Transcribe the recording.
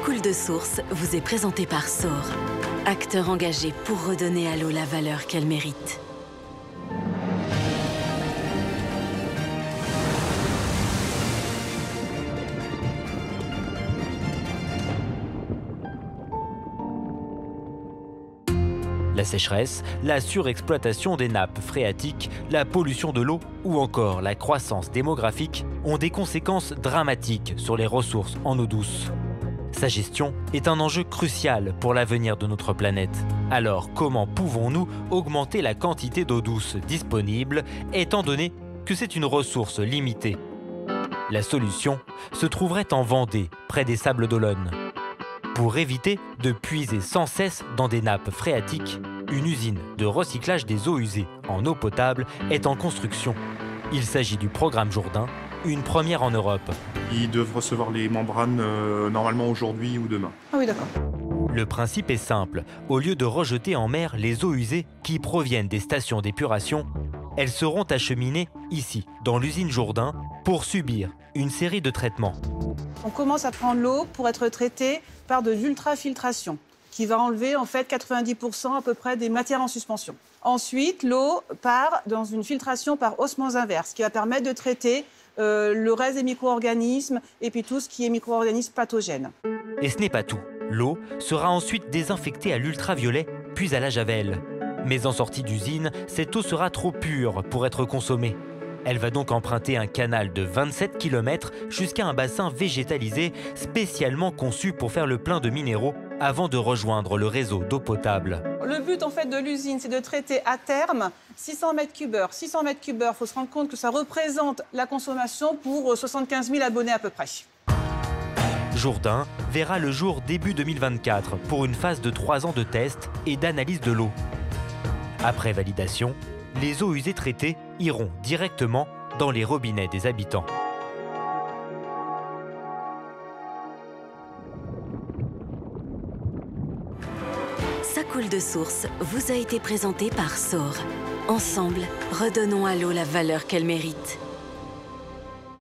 coule de source vous est présenté par Saur, acteur engagé pour redonner à l'eau la valeur qu'elle mérite. La sécheresse, la surexploitation des nappes phréatiques, la pollution de l'eau ou encore la croissance démographique ont des conséquences dramatiques sur les ressources en eau douce. Sa gestion est un enjeu crucial pour l'avenir de notre planète. Alors comment pouvons-nous augmenter la quantité d'eau douce disponible étant donné que c'est une ressource limitée? La solution se trouverait en Vendée, près des Sables d'Olonne. Pour éviter de puiser sans cesse dans des nappes phréatiques, une usine de recyclage des eaux usées en eau potable est en construction. Il s'agit du programme Jourdain, une première en Europe. Ils doivent recevoir les membranes normalement aujourd'hui ou demain. Ah oui, d'accord. Le principe est simple. Au lieu de rejeter en mer les eaux usées qui proviennent des stations d'épuration, elles seront acheminées ici, dans l'usine Jourdain, pour subir une série de traitements. On commence à prendre l'eau pour être traitée par de l'ultrafiltration, qui va enlever en fait 90% à peu près des matières en suspension. Ensuite, l'eau part dans une filtration par osmose inverse, qui va permettre de traiter le reste des micro-organismes et puis tout ce qui est micro-organismes pathogènes. Et ce n'est pas tout. L'eau sera ensuite désinfectée à l'ultraviolet, puis à la javel. Mais en sortie d'usine, cette eau sera trop pure pour être consommée. Elle va donc emprunter un canal de 27 km jusqu'à un bassin végétalisé spécialement conçu pour faire le plein de minéraux avant de rejoindre le réseau d'eau potable. Le but en fait de l'usine, c'est de traiter à terme 600 m3. 600 m3, il faut se rendre compte que ça représente la consommation pour 75 000 abonnés à peu près. Jourdain verra le jour début 2024 pour une phase de 3 ans de tests et d'analyse de l'eau. Après validation, les eaux usées traitées iront directement dans les robinets des habitants. Ça coule de source vous a été présenté par Saur. Ensemble, redonnons à l'eau la valeur qu'elle mérite.